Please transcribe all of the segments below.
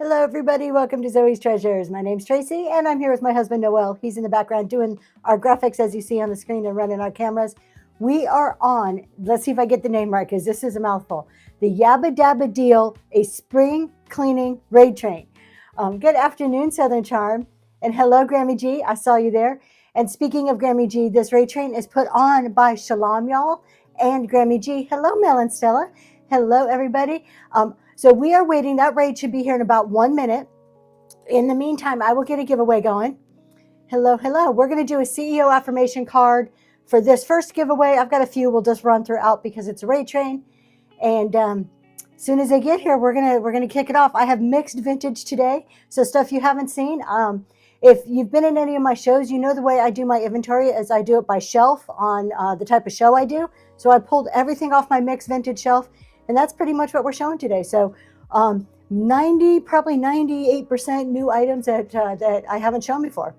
Hello, everybody. Welcome to Zoe's Treasures. My name's Tracy, and I'm here with my husband, Noel. He's in the background doing our graphics, as you see on the screen, and running our cameras. We are on, let's see if I get the name right, because this is a mouthful, the Yabba Dabba Deal, a spring cleaning raid train. Good afternoon, Southern Charm. And hello, Grammy G. I saw you there. And speaking of Grammy G, this raid train is put on by Shalom, y'all, and Grammy G. Hello, Mel and Stella. Hello, everybody. So we are waiting. That raid should be here in about 1 minute. In the meantime, I will get a giveaway going. Hello, hello. We're going to do a CEO affirmation card for this first giveaway. I've got a few. We'll just run throughout because it's a raid train. And as soon as they get here, we're gonna kick it off. I have mixed vintage today, so stuff you haven't seen. If you've been in any of my shows, you know the way I do my inventory is I do it by shelf on the type of show I do. So I pulled everything off my mixed vintage shelf. And that's pretty much what we're showing today. So probably 98% new items that I haven't shown before.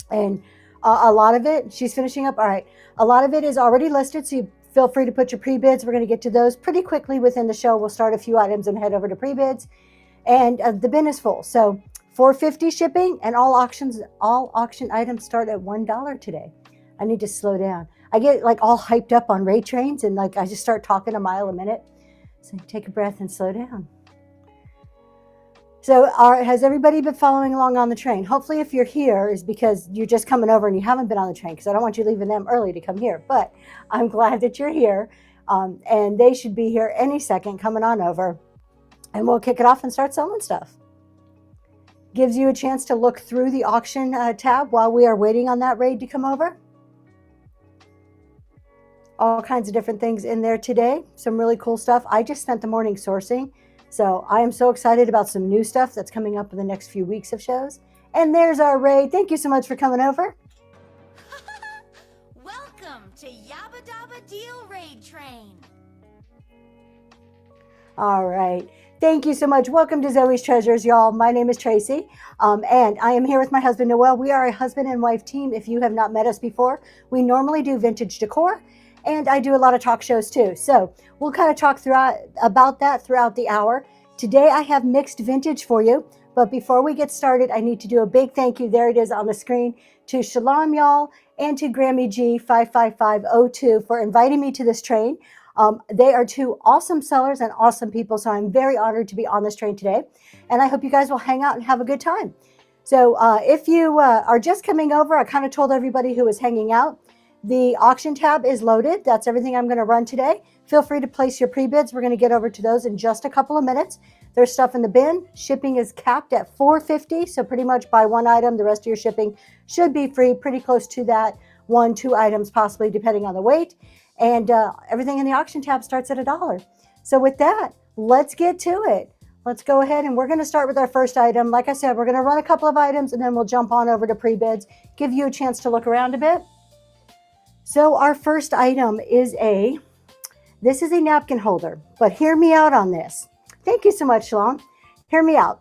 And a lot of it, she's finishing up. All right. A lot of it is already listed. So you feel free to put your pre-bids. We're going to get to those pretty quickly within the show. We'll start a few items and head over to pre-bids. And the bin is full. So $4.50 shipping, and all auction items start at $1 today. I need to slow down. I get like all hyped up on raid trains, and like I just start talking a mile a minute. So take a breath and slow down. So has everybody been following along on the train? Hopefully if you're here is because you're just coming over and you haven't been on the train, because I don't want you leaving them early to come here. But I'm glad that you're here, and they should be here any second coming on over. And we'll kick it off and start selling stuff. Gives you a chance to look through the auction tab while we are waiting on that raid to come over. All kinds of different things in there today. Some really cool stuff. I just spent the morning sourcing. So I am so excited about some new stuff that's coming up in the next few weeks of shows. And there's our raid. Thank you so much for coming over. Welcome to Yabba Dabba Deal Raid Train. All right. Thank you so much. Welcome to Zoe's Treasures, y'all. My name is Tracy, and I am here with my husband, Noel. We are a husband and wife team. If you have not met us before, we normally do vintage decor. And I do a lot of talk shows too. So we'll kind of talk about that throughout the hour. Today I have mixed vintage for you. But before we get started, I need to do a big thank you. There it is on the screen to Shalom, y'all, and to Grammy G 55502 for inviting me to this train. They are two awesome sellers and awesome people. So I'm very honored to be on this train today. And I hope you guys will hang out and have a good time. So if you are just coming over, I kind of told everybody who was hanging out, the auction tab is loaded. That's everything I'm going to run today. Feel free to place your pre-bids. We're going to get over to those in just a couple of minutes. There's stuff in the bin. Shipping is capped at $4.50. So pretty much buy one item. The rest of your shipping should be free, pretty close to that. 1-2 items possibly, depending on the weight. And everything in the auction tab starts at $1. So with that, let's get to it. Let's go ahead, and we're going to start with our first item. Like I said, we're going to run a couple of items and then we'll jump on over to pre-bids, give you a chance to look around a bit. So our first item is this is a napkin holder, but hear me out on this. Thank you so much, Shalom. Hear me out.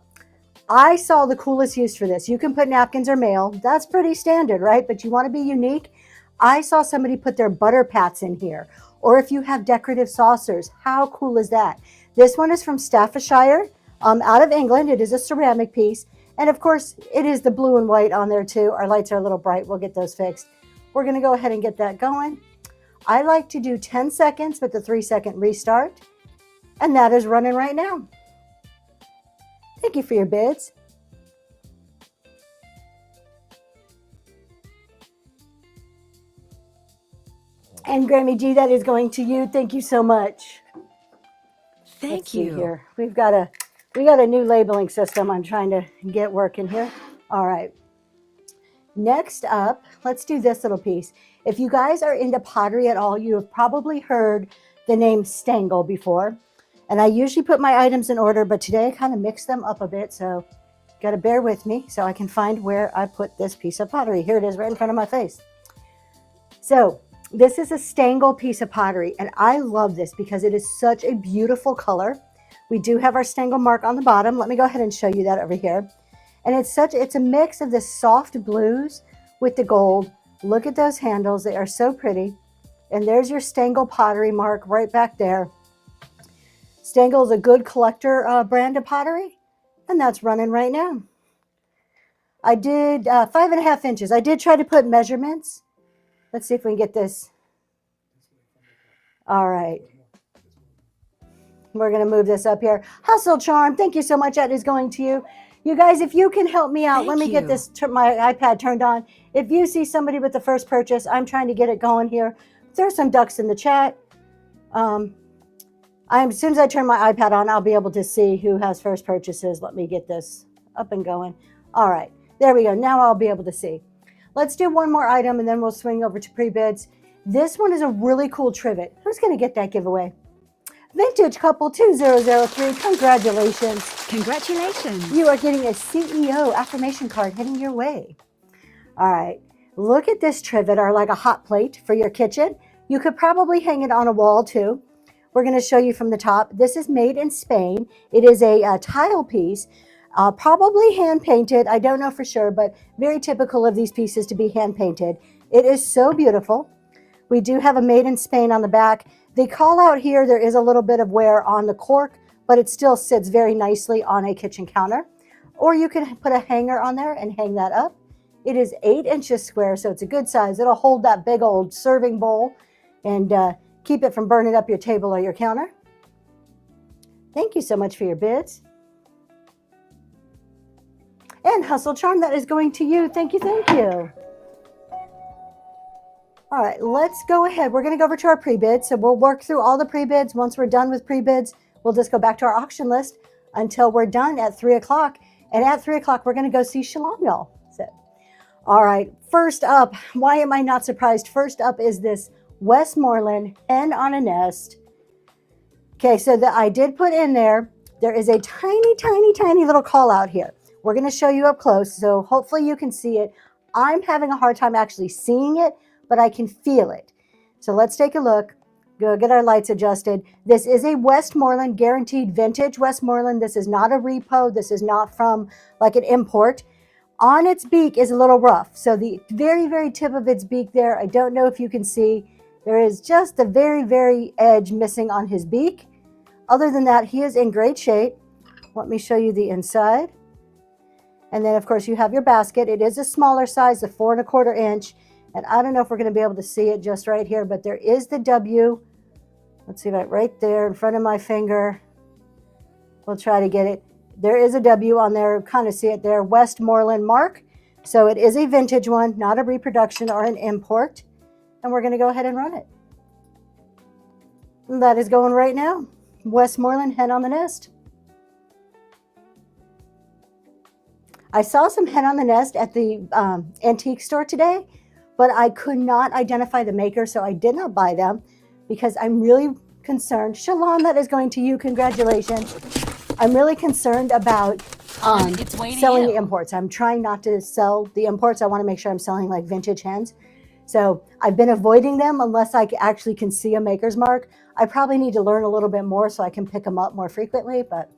I saw the coolest use for this. You can put napkins or mail. That's pretty standard, right? But you want to be unique. I saw somebody put their butter pats in here, or if you have decorative saucers, how cool is that? This one is from Staffordshire, out of England. It is a ceramic piece. And of course, it is the blue and white on there too. Our lights are a little bright. We'll get those fixed. We're going to go ahead and get that going. I like to do 10 seconds with the 3-second restart. And that is running right now. Thank you for your bids. And Grammy G, that is going to you. Thank you so much. Thank you. Here. We got a new labeling system I'm trying to get working here. All right. Next up, let's do this little piece. If you guys are into pottery at all, you have probably heard the name Stangle before. And I usually put my items in order, but today I kind of mixed them up a bit. So got to bear with me so I can find where I put this piece of pottery. Here it is right in front of my face. So this is a Stangle piece of pottery. And I love this because it is such a beautiful color. We do have our Stangle mark on the bottom. Let me go ahead and show you that over here. And it's a mix of the soft blues with the gold. Look at those handles. They are so pretty. And there's your Stangle pottery mark right back there. Stangle is a good collector brand of pottery. And that's running right now. I did 5.5 inches. I did try to put measurements. Let's see if we can get this. All right. We're going to move this up here. Hustle Charm, thank you so much. That is going to you. You guys, if you can help me out, let me get this my iPad turned on. If you see somebody with the first purchase, I'm trying to get it going here. There's some ducks in the chat. As soon as I turn my iPad on, I'll be able to see who has first purchases. Let me get this up and going. All right, there we go. Now I'll be able to see. Let's do one more item, and then we'll swing over to pre-bids. This one is a really cool trivet. Who's going to get that giveaway? Vintage Couple 2003, congratulations. Congratulations. You are getting a CEO affirmation card heading your way. All right, look at this trivet, or like a hot plate for your kitchen. You could probably hang it on a wall too. We're going to show you from the top. This is made in Spain. It is a tile piece, probably hand painted. I don't know for sure, but very typical of these pieces to be hand painted. It is so beautiful. We do have a made in Spain on the back. They call out here, there is a little bit of wear on the cork, but it still sits very nicely on a kitchen counter. Or you can put a hanger on there and hang that up. It is 8 inches square, so it's a good size. It'll hold that big old serving bowl and keep it from burning up your table or your counter. Thank you so much for your bids. And Hustle Charm, that is going to you. Thank you, thank you. All right, let's go ahead. We're going to go over to our pre-bids. So we'll work through all the pre-bids. Once we're done with pre-bids, we'll just go back to our auction list until we're done at 3 o'clock. And at 3 o'clock, we're going to go see Shalom, y'all. So, all right, first up, why am I not surprised? First up is this Westmoreland hen on a nest. Okay, so I did put in there is a tiny, tiny, tiny little call out here. We're going to show you up close, so hopefully you can see it. I'm having a hard time actually seeing it, but I can feel it. So let's take a look. Go get our lights adjusted. This is a Westmoreland guaranteed vintage Westmoreland. This is not a repo. This is not from like an import. On its beak is a little rough. So the very, very tip of its beak there, I don't know if you can see, there is just the very, very edge missing on his beak. Other than that, he is in great shape. Let me show you the inside. And then of course you have your basket. It is a smaller size, a 4 1/4 inch. And I don't know if we're going to be able to see it just right here, but there is the W. Let's see right there in front of my finger. We'll try to get it. There is a W on there. Kind of see it there. Westmoreland mark. So it is a vintage one, not a reproduction or an import. And we're going to go ahead and run it. And that is going right now. Westmoreland hen on the nest. I saw some hen on the nest at the antique store today, but I could not identify the maker, so I did not buy them because I'm really concerned. Shalom, that is going to you. Congratulations. I'm really concerned about selling the imports. I'm trying not to sell the imports. I want to make sure I'm selling like vintage hens. So I've been avoiding them unless I actually can see a maker's mark. I probably need to learn a little bit more so I can pick them up more frequently. But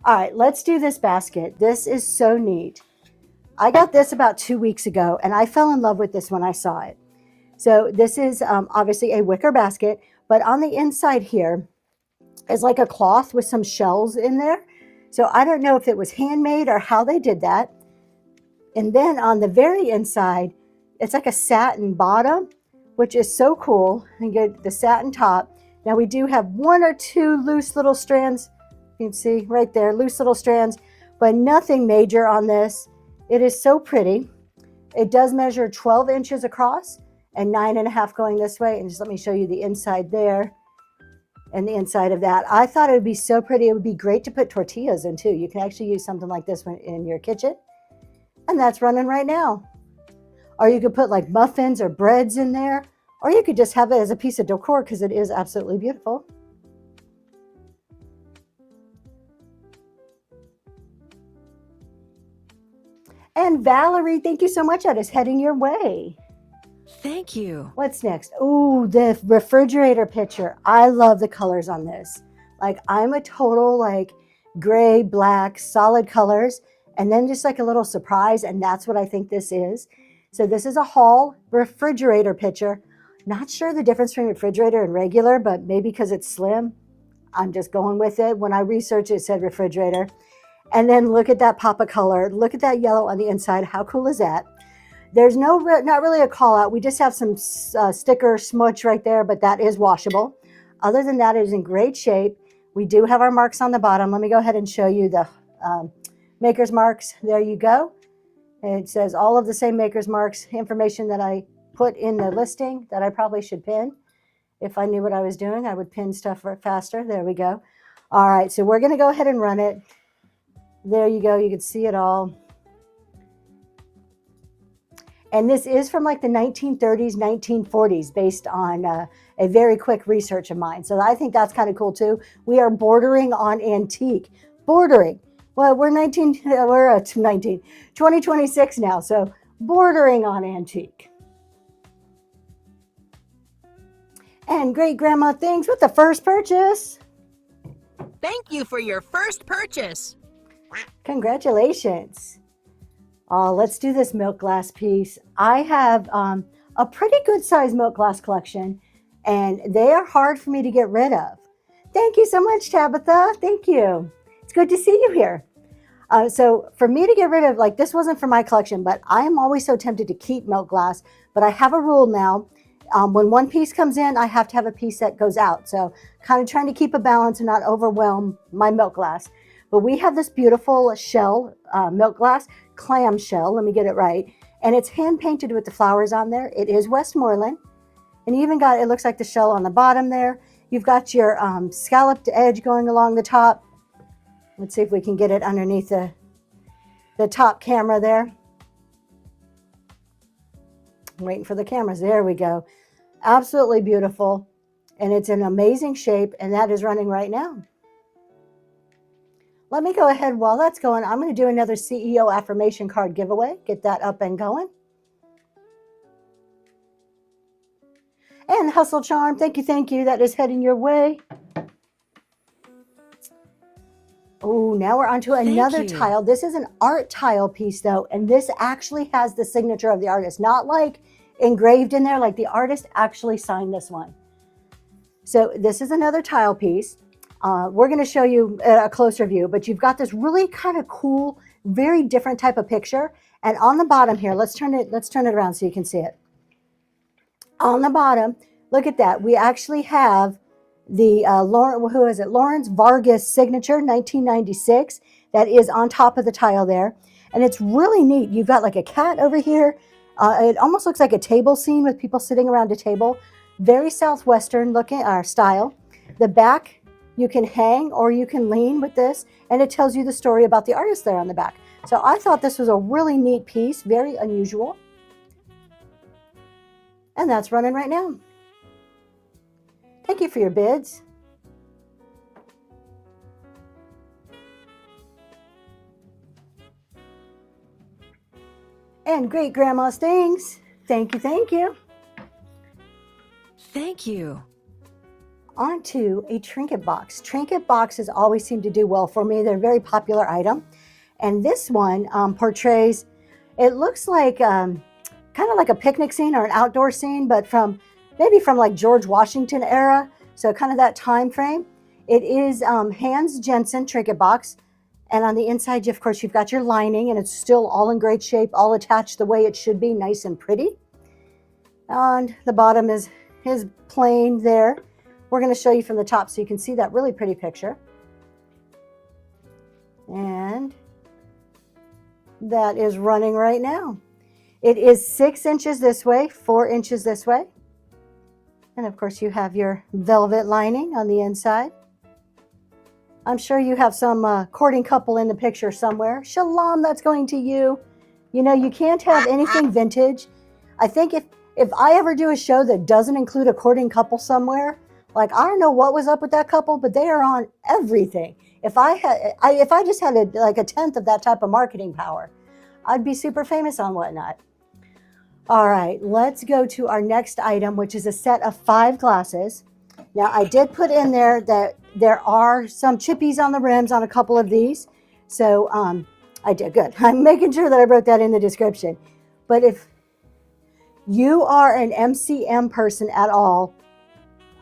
all right, let's do this basket. This is so neat. I got this about 2 weeks ago, and I fell in love with this when I saw it. So this is obviously a wicker basket, but on the inside here is like a cloth with some shells in there. So I don't know if it was handmade or how they did that. And then on the very inside, it's like a satin bottom, which is so cool. And get the satin top. Now we do have 1 or 2 loose little strands. You can see right there, loose little strands, but nothing major on this. It is so pretty. It does measure 12 inches across and 9.5 going this way. And just let me show you the inside there and the inside of that. I thought it would be so pretty. It would be great to put tortillas in too. You can actually use something like this one in your kitchen. And that's running right now. Or you could put like muffins or breads in there. Or you could just have it as a piece of decor because it is absolutely beautiful. And Valerie, thank you so much. That is heading your way. Thank you. What's next? Ooh, the refrigerator picture. I love the colors on this. Like I'm a total like gray, black, solid colors. And then just like a little surprise. And that's what I think this is. So this is a Hall refrigerator picture. Not sure the difference between refrigerator and regular, but maybe because it's slim. I'm just going with it. When I researched it, it said refrigerator. And then look at that pop of color. Look at that yellow on the inside. How cool is that? There's not really a call out. We just have some sticker smudge right there, but that is washable. Other than that, it is in great shape. We do have our marks on the bottom. Let me go ahead and show you the maker's marks. There you go. It says all of the same maker's marks, information that I put in the listing that I probably should pin. If I knew what I was doing, I would pin stuff faster. There we go. All right, so we're going to go ahead and run it. There you go. You can see it all. And this is from like the 1930s, 1940s, based on a very quick research of mine. So I think that's kind of cool too. We are bordering on antique. Bordering. Well, we're 2026 now, so bordering on antique. And great grandma thanks with the first purchase. Thank you for your first purchase. Congratulations. Let's do this milk glass piece. I have a pretty good sized milk glass collection, and they are hard for me to get rid of. Thank you so much, Tabitha. Thank you. It's good to see you here. So for me to get rid of, like, this wasn't for my collection, but I am always so tempted to keep milk glass. But I have a rule now. When one piece comes in, I have to have a piece that goes out. So kind of trying to keep a balance and not overwhelm my milk glass. But we have this beautiful shell, milk glass, clam shell. Let me get it right. And it's hand painted with the flowers on there. It is Westmoreland. And you even got, it looks like the shell on the bottom there. You've got your scalloped edge going along the top. Let's see if we can get it underneath the top camera there. I'm waiting for the cameras. There we go. Absolutely beautiful. And it's an amazing shape, and that is running right now. Let me go ahead while that's going. I'm going to do another CEO affirmation card giveaway. Get that up and going. And Hustle Charm, thank you. That is heading your way. Oh, now we're on to another tile. This is an art tile piece, though, and this actually has the signature of the artist, not like engraved in there, like the artist actually signed this one. So this is another tile piece. We're going to show you a closer view, but you've got this really kind of cool, very different type of picture. And on the bottom here, let's turn it around so you can see it. On the bottom, look at that. We actually have the Lawrence Vargas signature, 1996. That is on top of the tile there. And it's really neat. You've got like a cat over here. It almost looks like a table scene with people sitting around a table. Very Southwestern looking style. The back, you can hang or you can lean with this, and it tells you the story about the artist there on the back. So I thought this was a really neat piece, very unusual. And that's running right now. Thank you for your bids. And great grandma's things. Thank you. Thank you. Onto a trinket box. Trinket boxes always seem to do well for me. They're a very popular item. And this one portrays, it looks like kind of like a picnic scene or an outdoor scene, but maybe from like George Washington era. So kind of that time frame. It is Hans Jensen trinket box. And on the inside, of course, you've got your lining, and it's still all in great shape, all attached the way it should be, nice and pretty. And the bottom is plain there. We're going to show you from the top so you can see that really pretty picture. And that is running right now. It is 6 inches this way, 4 inches this way. And of course, you have your velvet lining on the inside. I'm sure you have some courting couple in the picture somewhere. Shalom, that's going to you. You know, you can't have anything vintage. I think if I ever do a show that doesn't include a courting couple somewhere, like, I don't know what was up with that couple, but they are on everything. If I just had like a tenth of that type of marketing power, I'd be super famous on Whatnot. All right, let's go to our next item, which is a set of 5 glasses. Now, I did put in there that there are some chippies on the rims on a couple of these. So I did good. I'm making sure that I wrote that in the description. But if you are an MCM person at all,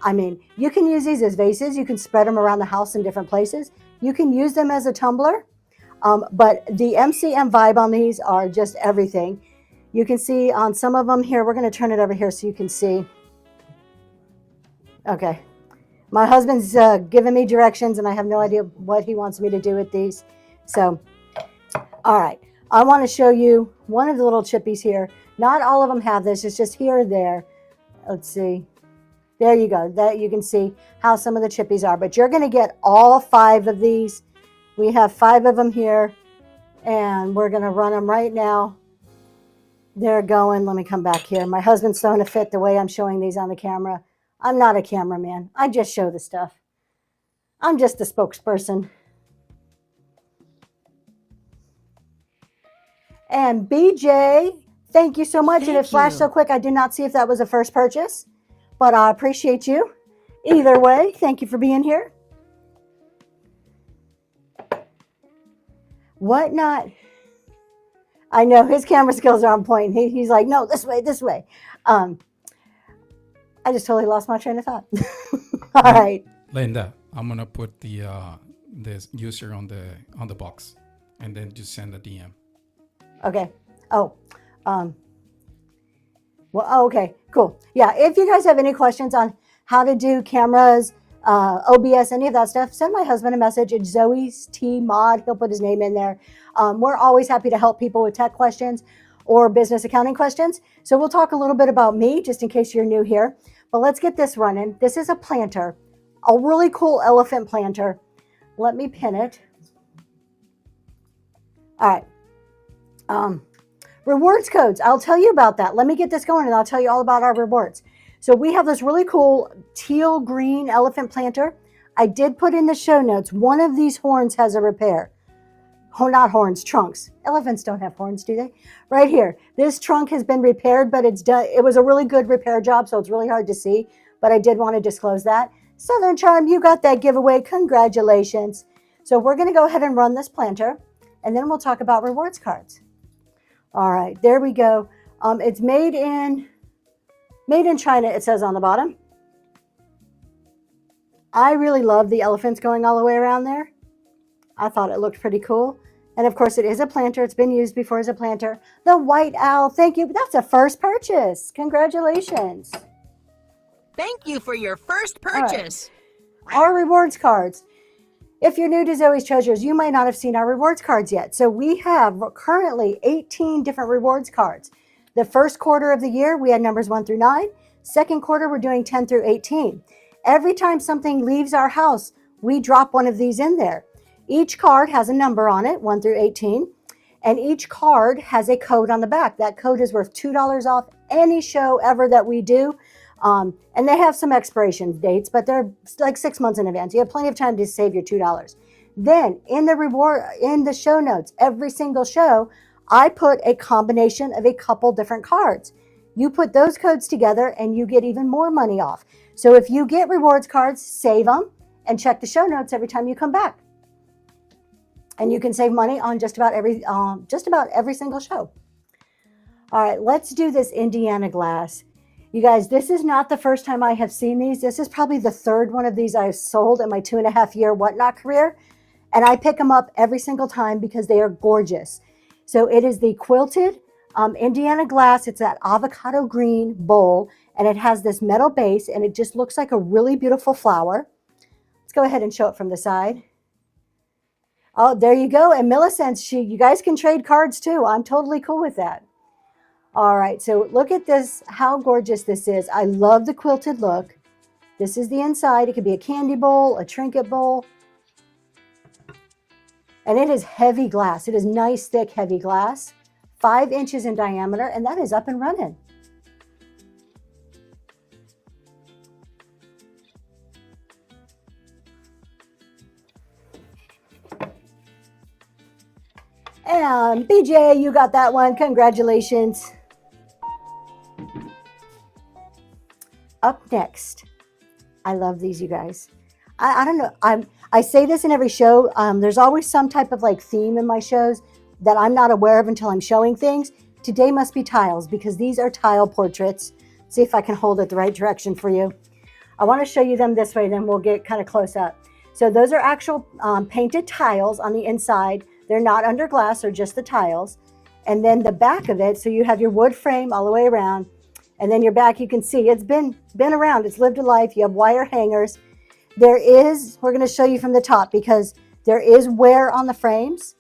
I mean, you can use these as vases. You can spread them around the house in different places. You can use them as a tumbler. But the MCM vibe on these are just everything. You can see on some of them here, we're going to turn it over here so you can see. Okay. My husband's giving me directions, and I have no idea what he wants me to do with these. So, all right. I want to show you one of the little chippies here. Not all of them have this. It's just here or there. Let's see. There you go. That you can see how some of the chippies are. But you're going to get all 5 of these. We have 5 of them here, and we're going to run them right now. They're going. Let me come back here. My husband's throwing a fit the way I'm showing these on the camera. I'm not a cameraman. I just show the stuff. I'm just a spokesperson. And BJ, thank you so much. And it flashed so quick, I did not see if that was a first purchase. But I appreciate you. Either way, thank you for being here. Whatnot. I know his camera skills are on point. He's like, no, this way, this way. I just totally lost my train of thought. All right. Linda, I'm gonna put the user on the box, and then just send a DM. Okay. Oh. Well, okay, cool. Yeah, if you guys have any questions on how to do cameras, OBS, any of that stuff, send my husband a message. It's Zoe's T Mod. He'll put his name in there. We're always happy to help people with tech questions or business accounting questions. So we'll talk a little bit about me, just in case you're new here. But let's get this running. This is a planter, a really cool elephant planter. Let me pin it. All right. Rewards codes. I'll tell you about that. Let me get this going and I'll tell you all about our rewards. So we have this really cool teal green elephant planter. I did put in the show notes. One of these horns has a repair. Oh, not horns, trunks. Elephants don't have horns, do they? Right here. This trunk has been repaired, but it's done. It was a really good repair job, so it's really hard to see. But I did want to disclose that. Southern Charm, you got that giveaway. Congratulations. So we're going to go ahead and run this planter, and then we'll talk about rewards cards. All right, there we go. It's made in China, it says on the bottom. I really love the elephants going all the way around there. I thought it looked pretty cool. And of course, it is a planter. It's been used before as a planter. The white owl, thank you. That's a first purchase. Congratulations. Thank you for your first purchase. Right. Our rewards cards. If you're new to Zoe's Treasures, you might not have seen our rewards cards yet. So we have currently 18 different rewards cards. The first quarter of the year, we had numbers 1 through 9. Second quarter, we're doing 10 through 18. Every time something leaves our house, we drop one of these in there. Each card has a number on it, 1 through 18, and each card has a code on the back. That code is worth $2 off any show ever that we do. And they have some expiration dates, but they're like 6 months in advance. You have plenty of time to save your $2. Then in the show notes, every single show, I put a combination of a couple different cards. You put those codes together and you get even more money off. So if you get rewards cards, save them and check the show notes every time you come back. And you can save money on just about every single show. All right, let's do this Indiana glass. You guys, this is not the first time I have seen these. This is probably the third one of these I've sold in my 2.5-year whatnot career. And I pick them up every single time because they are gorgeous. So it is the quilted Indiana glass. It's that avocado green bowl. And it has this metal base. And it just looks like a really beautiful flower. Let's go ahead and show it from the side. Oh, there you go. And Millicent, you guys can trade cards too. I'm totally cool with that. All right, so look at this, how gorgeous this is. I love the quilted look. This is the inside. It could be a candy bowl, a trinket bowl. And it is heavy glass. It is nice, thick, heavy glass. 5 inches in diameter, and that is up and running. And BJ, you got that one. Congratulations. Up next, I love these, you guys. I don't know. I say this in every show. There's always some type of like theme in my shows that I'm not aware of until I'm showing things. Today must be tiles because these are tile portraits. See if I can hold it the right direction for you. I want to show you them this way, then we'll get kind of close up. So those are actual painted tiles on the inside. They're not under glass, they're just the tiles. And then the back of it, so you have your wood frame all the way around. And then your back, you can see it's been around. It's lived a life. You have wire hangers. We're going to show you from the top because there is wear on the frames.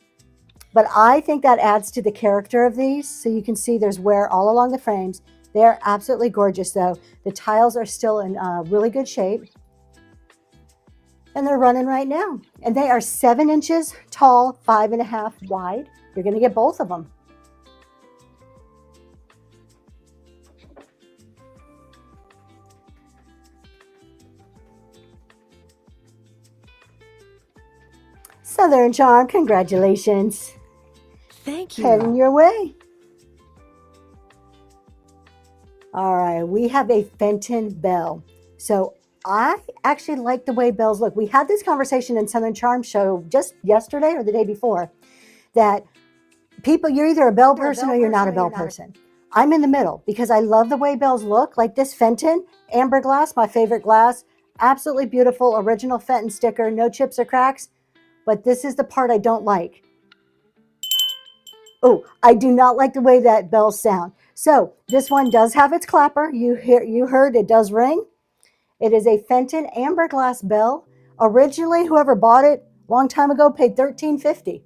But I think that adds to the character of these. So you can see there's wear all along the frames. They're absolutely gorgeous though. The tiles are still in really good shape. And they're running right now. And they are 7 inches tall, 5.5 wide. You're going to get both of them. Southern Charm, congratulations. Thank you. Heading your way. All right, we have a Fenton bell. So I actually like the way bells look. We had this conversation in Southern Charm show just yesterday or the day before that people, you're either a bell person or you're not a bell person. I'm in the middle because I love the way bells look. Like this Fenton amber glass, my favorite glass. Absolutely beautiful, original Fenton sticker, no chips or cracks. But this is the part I don't like. Oh, I do not like the way that bells sound. So this one does have its clapper. You heard it does ring. It is a Fenton amber glass bell. Originally, whoever bought it a long time ago paid $13.50.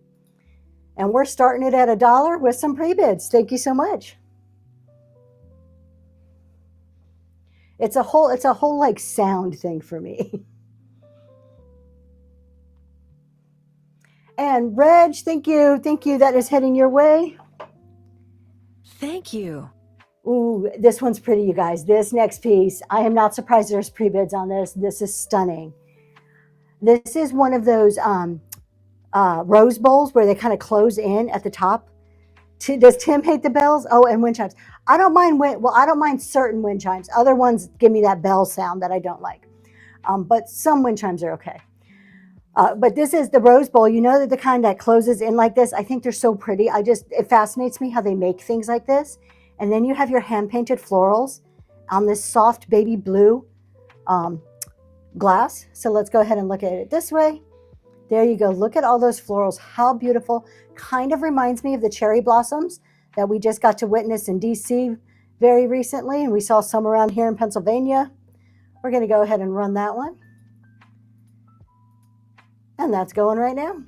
And we're starting it at $1 with some pre-bids. Thank you so much. It's a whole like sound thing for me. And Reg, thank you. That is heading your way. Thank you. Ooh, this one's pretty, you guys. This next piece, I am not surprised there's pre-bids on this. This is stunning. This is one of those rose bowls where they kind of close in at the top. Does Tim hate the bells? Oh, and wind chimes. I don't mind certain wind chimes. Other ones give me that bell sound that I don't like. But some wind chimes are okay. But this is the rose bowl. You know that the kind that closes in like this. I think they're so pretty. It fascinates me how they make things like this. And then you have your hand-painted florals on this soft baby blue glass. So let's go ahead and look at it this way. There you go. Look at all those florals. How beautiful. Kind of reminds me of the cherry blossoms that we just got to witness in DC very recently. And we saw some around here in Pennsylvania. We're going to go ahead and run that one. And that's going right now.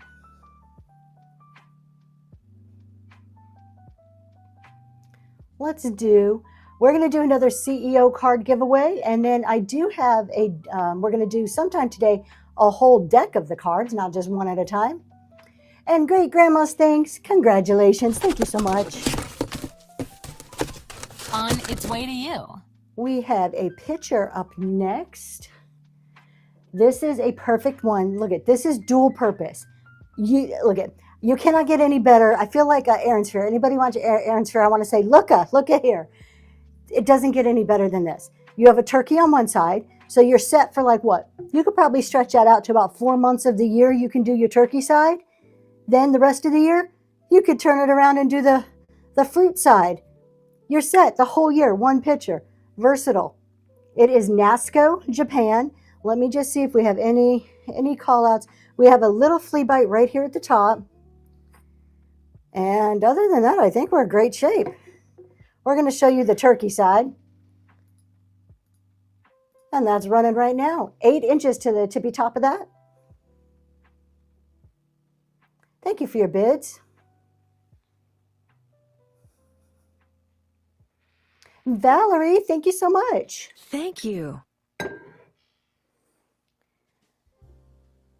We're going to do another CEO card giveaway. And then I do have we're going to do sometime today, a whole deck of the cards, not just one at a time. And Great Grandma's thanks. Congratulations. Thank you so much. On its way to you. We have a picture up next. This is a perfect one. Look at this is dual purpose. You cannot get any better. I feel like Aaron's Fair. Anybody want Aaron's Fair? I want to say, look at here. It doesn't get any better than this. You have a turkey on one side, so you're set for like what? You could probably stretch that out to about 4 months of the year. You can do your turkey side. Then the rest of the year, you could turn it around and do the fruit side. You're set the whole year. One picture. Versatile. It is NASCO, Japan. Let me just see if we have any call outs. We have a little flea bite right here at the top. And other than that, I think we're in great shape. We're going to show you the turkey side. And that's running right now. 8 inches to the tippy top of that. Thank you for your bids. Valerie, thank you so much. Thank you.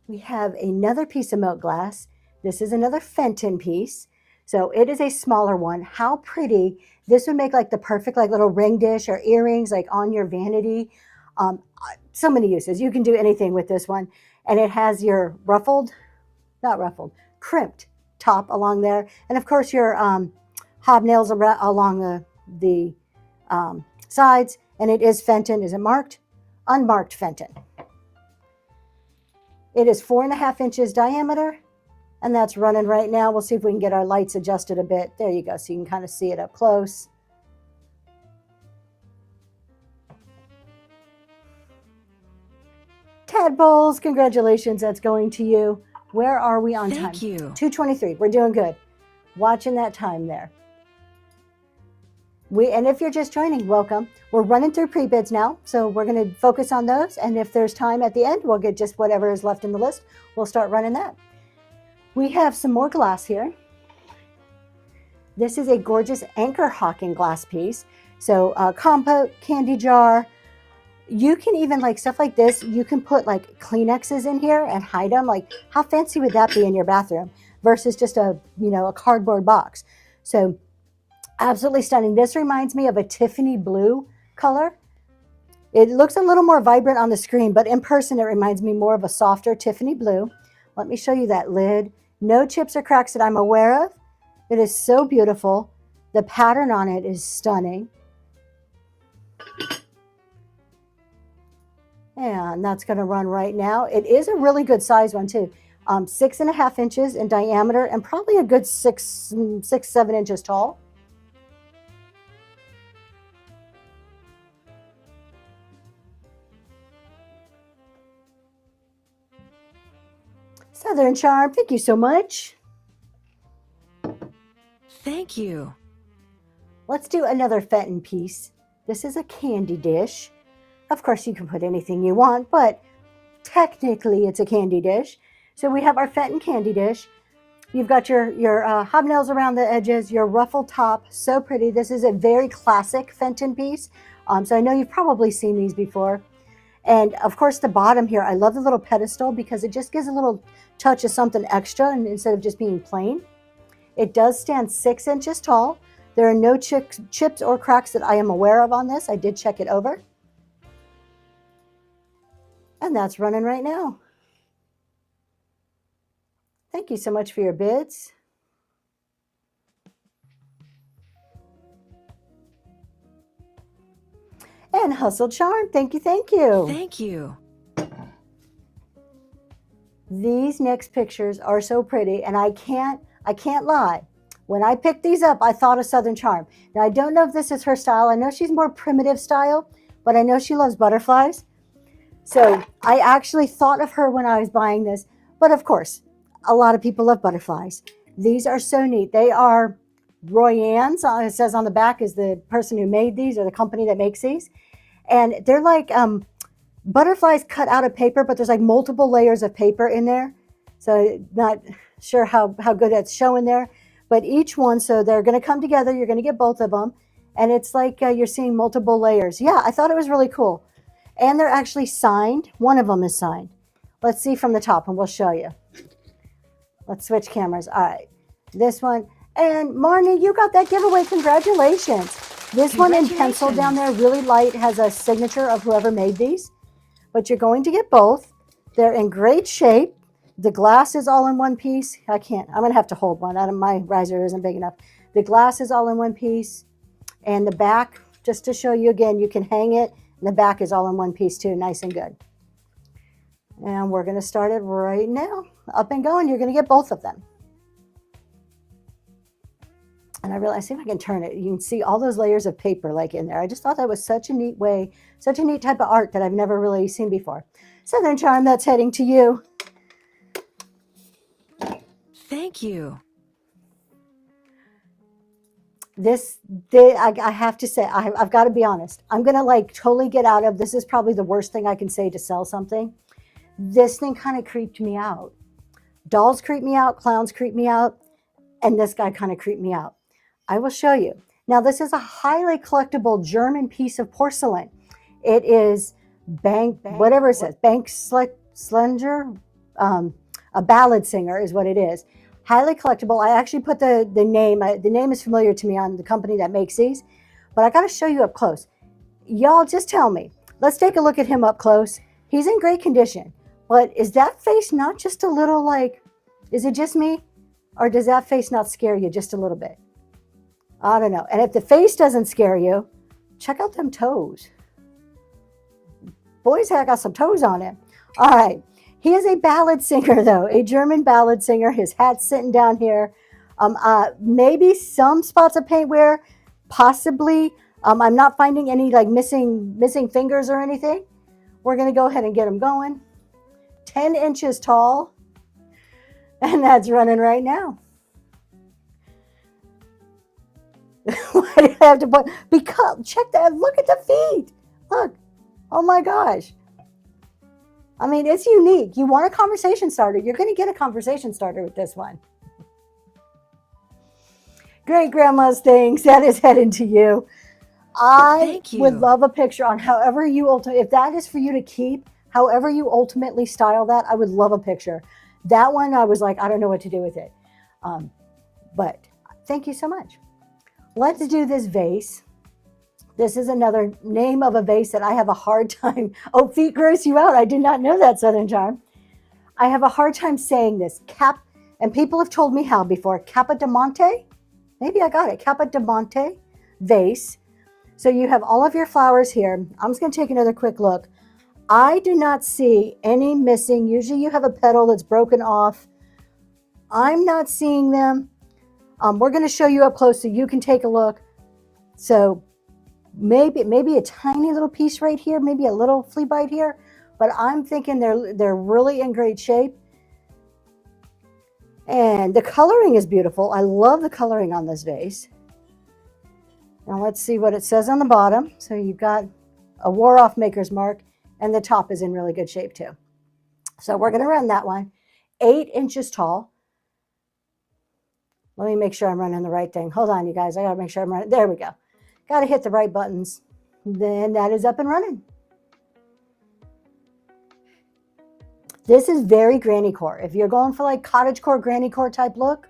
We have another piece of milk glass. This is another Fenton piece. So it is a smaller one. How pretty. This would make like the perfect like little ring dish or earrings like on your vanity. So many uses. You can do anything with this one. And it has your crimped top along there. And of course your hobnails along the sides. And it is Fenton. Is it marked? Unmarked Fenton. It is 4.5 inches diameter, and that's running right now. We'll see if we can get our lights adjusted a bit. There you go, so you can kind of see it up close. Tadpoles, congratulations, that's going to you. Where are we on time? Thank you. 2:23. We're doing good. Watching that time there. And if you're just joining, welcome. We're running through pre-bids now, so we're going to focus on those. And if there's time at the end, we'll get just whatever is left in the list. We'll start running that. We have some more glass here. This is a gorgeous anchor hawking glass piece. So compote, candy jar. You can even, like, stuff like this, you can put like Kleenexes in here and hide them. Like, how fancy would that be in your bathroom versus just a cardboard box? So absolutely stunning. This reminds me of a Tiffany blue color. It looks a little more vibrant on the screen, but in person it reminds me more of a softer Tiffany blue. Let me show you that lid. No chips or cracks that I'm aware of. It is so beautiful. The pattern on it is stunning. And that's going to run right now. It is a really good size one too. 6.5 inches in diameter and probably a good 7 inches tall. Southern Charm, thank you so much. Thank you. Let's do another Fenton piece. This is a candy dish. Of course, you can put anything you want, but technically it's a candy dish. So we have our Fenton candy dish. You've got your hobnails around the edges, your ruffled top, so pretty. This is a very classic Fenton piece. So I know you've probably seen these before. And of course, the bottom here, I love the little pedestal because it just gives a little touch of something extra instead of just being plain. It does stand 6 inches tall. There are no chips or cracks that I am aware of on this. I did check it over. And that's running right now. Thank you so much for your bids. And Hustle Charm, thank you, thank you. Thank you. These next pictures are so pretty, and I can't lie. When I picked these up, I thought of Southern Charm. Now, I don't know if this is her style. I know she's more primitive style, but I know she loves butterflies. So I actually thought of her when I was buying this. But of course, a lot of people love butterflies. These are so neat. They are Royanne's. It says on the back is the person who made these or the company that makes these. And they're like butterflies cut out of paper, but there's like multiple layers of paper in there. So not sure how good that's showing there. But each one, so they're going to come together. You're going to get both of them. And it's like you're seeing multiple layers. Yeah, I thought it was really cool. And they're actually signed. One of them is signed. Let's see from the top and we'll show you. Let's switch cameras. All right. This one. And Marnie, you got that giveaway. Congratulations. This one in pencil down there, really light, has a signature of whoever made these. But you're going to get both. They're in great shape. The glass is all in one piece. I'm going to have to hold one. My riser isn't big enough. The glass is all in one piece. And the back, just to show you again, you can hang it. And the back is all in one piece too, nice and good. And we're going to start it right now. Up and going. You're going to get both of them. And I realized, see if I can turn it. You can see all those layers of paper like in there. I just thought that was such a neat way, such a neat type of art that I've never really seen before. Southern Charm, that's heading to you. Thank you. I have to say, I've got to be honest. I'm going to like totally get out of, this is probably the worst thing I can say to sell something. This thing kind of creeped me out. Dolls creep me out, clowns creep me out, and this guy kind of creeped me out. I will show you. Now, this is a highly collectible German piece of porcelain. It is whatever it says, Slender, a ballad singer is what it is. Highly collectible. I actually put the name. The name is familiar to me on the company that makes these, but I got to show you up close. Y'all just tell me. Let's take a look at him up close. He's in great condition, but is that face not just a little like, is it just me? Or does that face not scare you just a little bit? I don't know. And if the face doesn't scare you, check out them toes. Boy's hair got some toes on him. All right. He is a ballad singer, though, a German ballad singer. His hat's sitting down here. Maybe some spots of paint wear, possibly. I'm not finding any like missing fingers or anything. We're going to go ahead and get him going. 10 inches tall. And that's running right now. Why do I have to put, because, check that, look at the feet. Look, oh my gosh. I mean, it's unique. You want a conversation starter, you're going to get a conversation starter with this one. Great Grandma's things, that is heading to you. I Thank you. would love a picture on however you ultimately, if that is for you to keep, however you ultimately style that, I would love a picture. That one, I was like, I don't know what to do with it. But thank you so much. Let's do this vase. This is another name of a vase that I have a hard time. Oh, feet gross you out. I did not know that, Southern Charm. I have a hard time saying this. And people have told me how before. Capodimonte? Maybe I got it. Capodimonte vase. So you have all of your flowers here. I'm just going to take another quick look. I do not see any missing. Usually you have a petal that's broken off. I'm not seeing them. We're going to show you up close so you can take a look. So maybe a tiny little piece right here, maybe a little flea bite here, but I'm thinking they're really in great shape. And the coloring is beautiful. I love the coloring on this vase. Now let's see what it says on the bottom. So you've got a wore off maker's mark, and the top is in really good shape too. So we're going to run that one, 8 inches tall. Let me make sure I'm running the right thing. Hold on, you guys. I got to make sure I'm running. There we go. Got to hit the right buttons. Then that is up and running. This is very granny core. If you're going for like cottage core, granny core type look,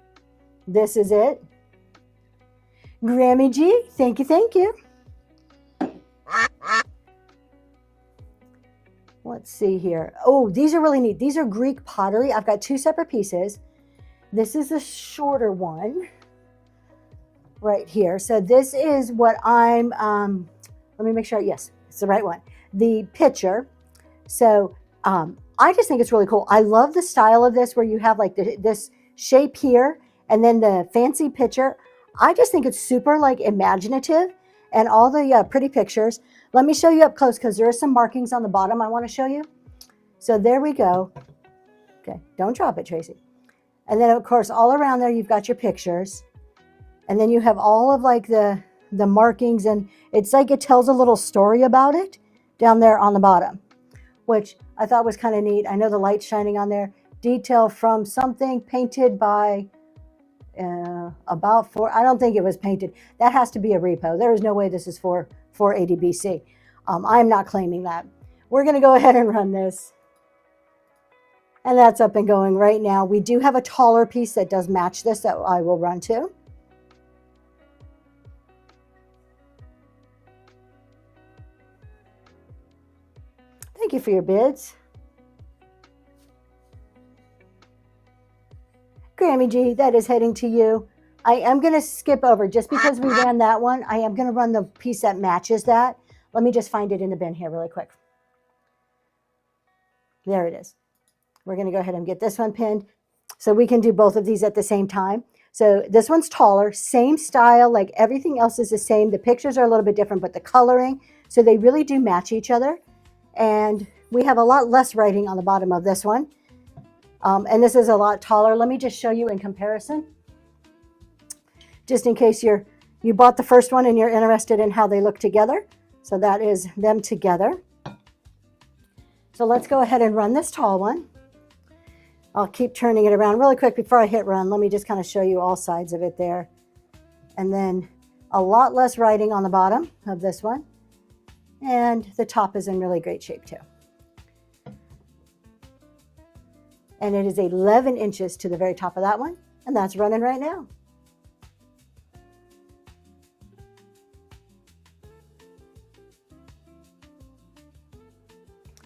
this is it. Grammy G, thank you, thank you. Let's see here. Oh, these are really neat. These are Greek pottery. I've got 2 separate pieces. This is the shorter one right here. So this is what I'm, let me make sure, yes, it's the right one. The pitcher. So I just think it's really cool. I love the style of this where you have like this shape here and then the fancy pitcher. I just think it's super like imaginative and all the pretty pictures. Let me show you up close because there are some markings on the bottom I want to show you. So there we go. Okay, don't drop it, Tracy. And then, of course, all around there, you've got your pictures. And then you have all of like the markings. And it's like it tells a little story about it down there on the bottom, which I thought was kind of neat. I know the light's shining on there. Detail from something painted by about 4. I don't think it was painted. That has to be a repo. There is no way this is for 480 BC. I'm not claiming that. We're going to go ahead and run this. And that's up and going right now. We do have a taller piece that does match this that I will run to. Thank you for your bids. Grammy G, that is heading to you. I am going to skip over just because we ran that one. I am going to run the piece that matches that. Let me just find it in the bin here really quick. There it is. We're going to go ahead and get this one pinned so we can do both of these at the same time. So this one's taller, same style, like everything else is the same. The pictures are a little bit different, but the coloring, so they really do match each other. And we have a lot less writing on the bottom of this one. And this is a lot taller. Let me just show you in comparison, just in case you bought the first one and you're interested in how they look together. So that is them together. So let's go ahead and run this tall one. I'll keep turning it around really quick before I hit run. Let me just kind of show you all sides of it there. And then a lot less writing on the bottom of this one. And the top is in really great shape too. And it is 11 inches to the very top of that one. And that's running right now.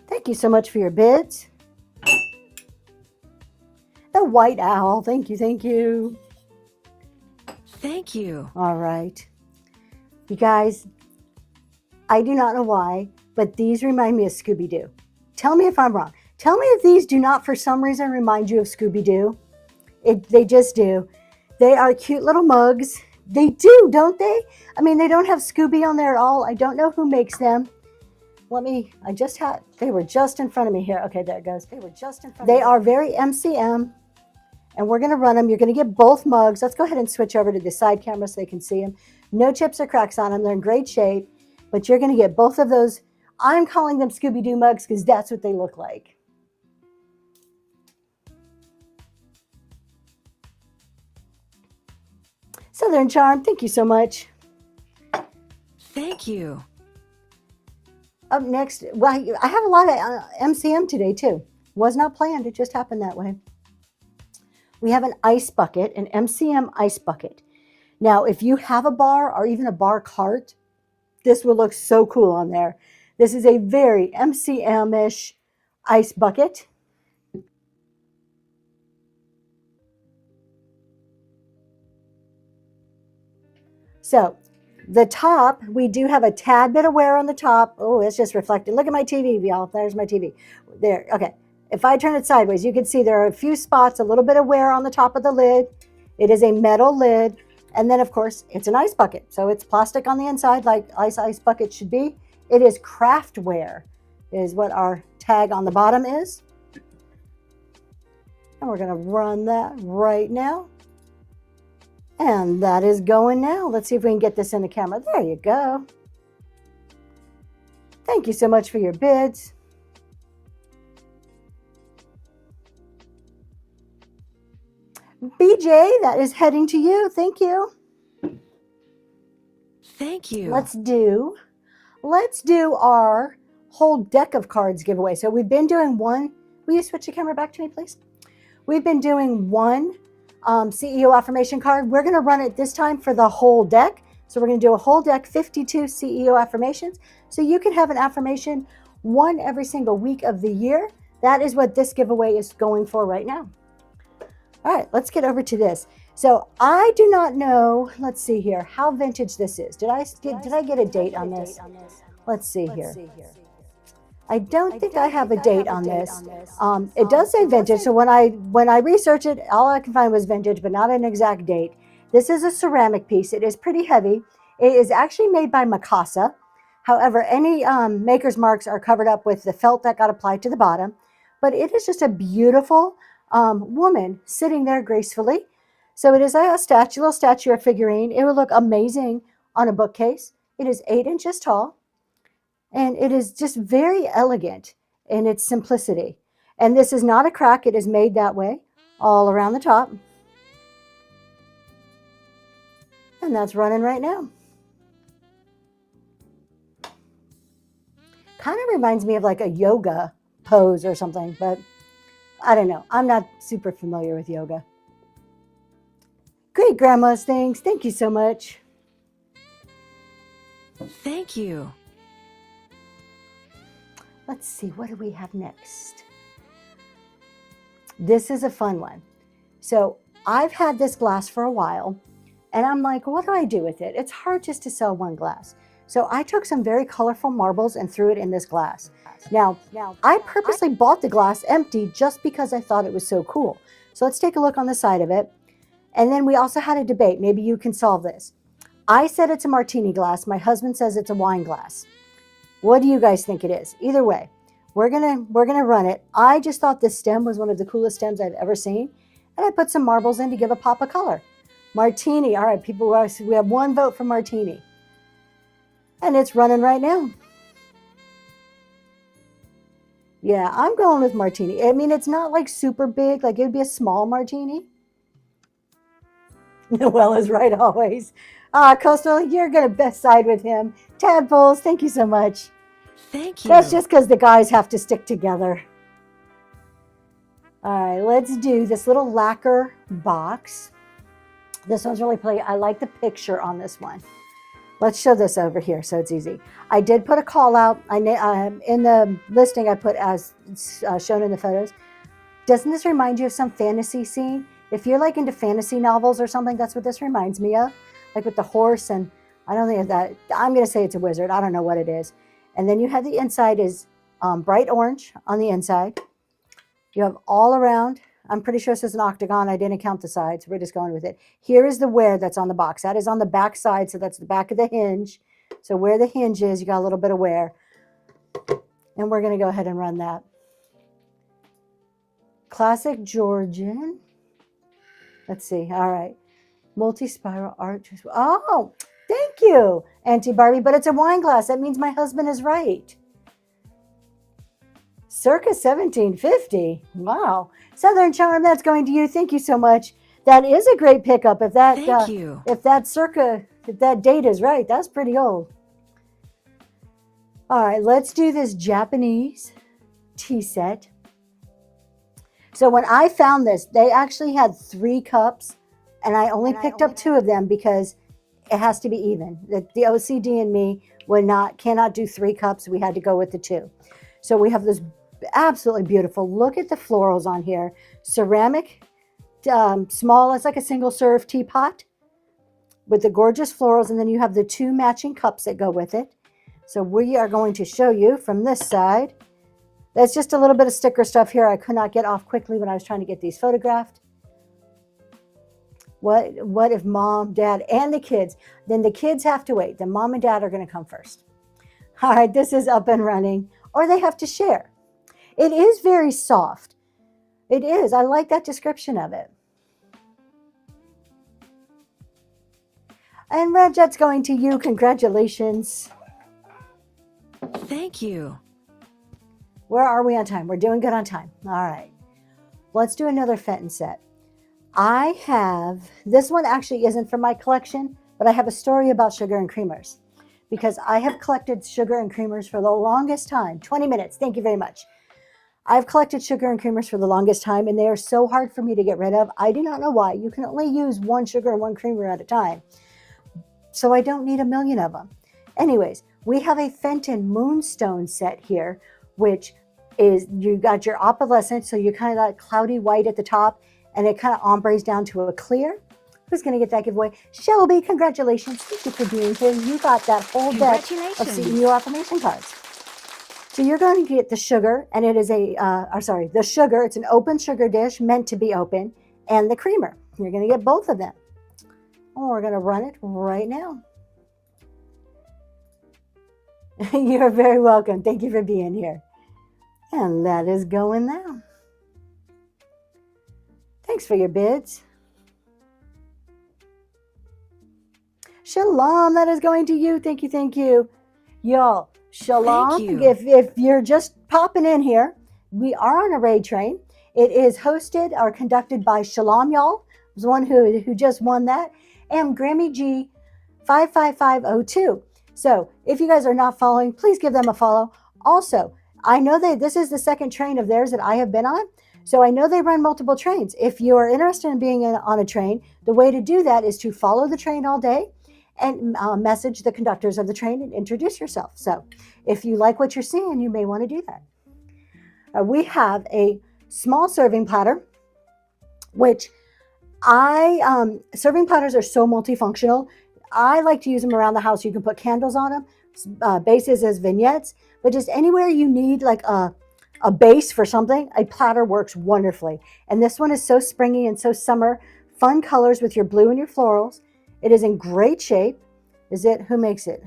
Thank you so much for your bids. The white owl, thank you, thank you. Thank you. All right. You guys, I do not know why, but these remind me of Scooby-Doo. Tell me if I'm wrong. Tell me if these do not for some reason remind you of Scooby-Doo. They just do. They are cute little mugs. They do, don't they? I mean, they don't have Scooby on there at all. I don't know who makes them. They were just in front of me here. Okay, there it goes. They are very MCM. And we're going to run them. You're going to get both mugs. Let's go ahead and switch over to the side camera so they can see them. No chips or cracks on them. They're in great shape. But you're going to get both of those. I'm calling them Scooby-Doo mugs because that's what they look like. Southern Charm, thank you so much. Thank you. Up next, well, I have a lot of MCM today too. Was not planned, it just happened that way. We have an ice bucket, an MCM ice bucket. Now, if you have a bar or even a bar cart, this will look so cool on there. This is a very MCM-ish ice bucket. So the top, we do have a tad bit of wear on the top. Oh, it's just reflected. Look at my TV, y'all. There's my TV. There, okay. If I turn it sideways, you can see there are a few spots, a little bit of wear on the top of the lid. It is a metal lid. And then, of course, it's an ice bucket. So it's plastic on the inside like ice bucket should be. It is craftware is what our tag on the bottom is. And we're going to run that right now. And that is going now. Let's see if we can get this in the camera. There you go. Thank you so much for your bids. BJ, that is heading to you. Thank you. Thank you. Let's do our whole deck of cards giveaway. So we've been doing one. Will you switch the camera back to me, please? We've been doing one CEO affirmation card. We're going to run it this time for the whole deck. So we're going to do a whole deck, 52 CEO affirmations. So you can have an affirmation one every single week of the year. That is what this giveaway is going for right now. All right, let's get over to this. So I do not know, let's see here, how vintage this is. Did I get a date on this? Let's see here. I don't think I have a date on this. It does say vintage, so when I researched it, all I can find was vintage, but not an exact date. This is a ceramic piece. It is pretty heavy. It is actually made by Mikasa. However, any maker's marks are covered up with the felt that got applied to the bottom. But it is just a beautiful woman sitting there gracefully. So it is a little statue or figurine. It would look amazing on a bookcase. It is 8 inches tall. And it is just very elegant in its simplicity. And this is not a crack. It is made that way all around the top. And that's running right now. Kind of reminds me of like a yoga pose or something, but I don't know. I'm not super familiar with yoga. Great grandma's things. Thank you so much. Thank you. Let's see, what do we have next? This is a fun one. So I've had this glass for a while, and I'm like, what do I do with it? It's hard just to sell one glass. So I took some very colorful marbles and threw it in this glass. Now I purposely bought the glass empty just because I thought it was so cool. So let's take a look on the side of it. And then we also had a debate. Maybe you can solve this. I said it's a martini glass. My husband says it's a wine glass. What do you guys think it is? Either way, we're gonna run it. I just thought this stem was one of the coolest stems I've ever seen. And I put some marbles in to give a pop of color. Martini. All right, people, we have one vote for martini. And it's running right now. Yeah, I'm going with martini. I mean, it's not like super big. Like it would be a small martini. Noelle is right always. Coastal, you're going to best side with him. Tadpoles, thank you so much. Thank you. That's just because the guys have to stick together. All right, let's do this little lacquer box. This one's really pretty. I like the picture on this one. Let's show this over here so it's easy. I did put a call out. In the listing I put as shown in the photos. Doesn't this remind you of some fantasy scene? If you're like into fantasy novels or something, that's what this reminds me of. Like with the horse, and I don't think of that. I'm going to say it's a wizard. I don't know what it is. And then you have the inside is bright orange on the inside. You have all around. I'm pretty sure this is an octagon. I didn't count the sides. We're just going with it. Here is the wear that's on the box. That is on the back side, so that's the back of the hinge. So where the hinge is, you got a little bit of wear. And we're going to go ahead and run that. Classic Georgian. Let's see. All right. Multi-spiral arch. Oh, thank you, Auntie Barbie. But it's a wine glass. That means my husband is right. Circa 1750. Wow. Southern Charm, that's going to you. Thank you so much. That is a great pickup. If that Thank you. if that date is right, that's pretty old. All right, let's do this Japanese tea set. So when I found this, they actually had 3 cups, and I only picked up 2 of them because it has to be even. The OCD in me cannot do 3 cups. We had to go with the 2. So we have this absolutely beautiful. Look at the florals on here. Ceramic, small. It's like a single serve teapot with the gorgeous florals, and then you have the 2 matching cups that go with it. So we are going to show you from this side. There's just a little bit of sticker stuff here I could not get off quickly when I was trying to get these photographed. What if mom, dad, and the kids? Then the kids have to wait. Then mom and dad are going to come first. All right, this is up and running, or they have to share. It is very soft. It is. I like that description of it. And Red Jet's going to you. Congratulations. Thank you. Where are we on time? We're doing good on time. All right. Let's do another Fenton set. I have, this one actually isn't from my collection, but I have a story about sugar and creamers because I have collected sugar and creamers for the longest time. 20 minutes. Thank you very much. I've collected sugar and creamers for the longest time, and they are so hard for me to get rid of. I do not know why. You can only use 1 sugar and 1 creamer at a time. So I don't need a million of them. Anyways, we have a Fenton Moonstone set here, which is, you got your opalescent, so you kind of got cloudy white at the top, and it kind of ombres down to a clear. Who's going to get that giveaway? Shelby, congratulations. Thank you for being here. You got that whole deck of CEO affirmation cards. So you're going to get the sugar, and it is the sugar. It's an open sugar dish meant to be open, and the creamer. You're going to get both of them. And we're going to run it right now. You're very welcome. Thank you for being here. And that is going now. Thanks for your bids. Shalom, that is going to you. Thank you, thank you. Y'all, shalom. Thank you. If you're just popping in here, we are on a raid train. It is hosted or conducted by Shalom, y'all. Was one who just won that. And Grammy G 55502. So if you guys are not following, please give them a follow. Also, I know this is the second train of theirs that I have been on. So I know they run multiple trains. If you are interested in being on a train, the way to do that is to follow the train all day and message the conductors of the train and introduce yourself. So if you like what you're seeing, you may want to do that. We have a small serving platter, which serving platters are so multifunctional. I like to use them around the house. You can put candles on them, bases as vignettes, but just anywhere you need like a base for something, a platter works wonderfully. And this one is so springy and so summer. Fun colors with your blue and your florals. It is in great shape. Who makes it?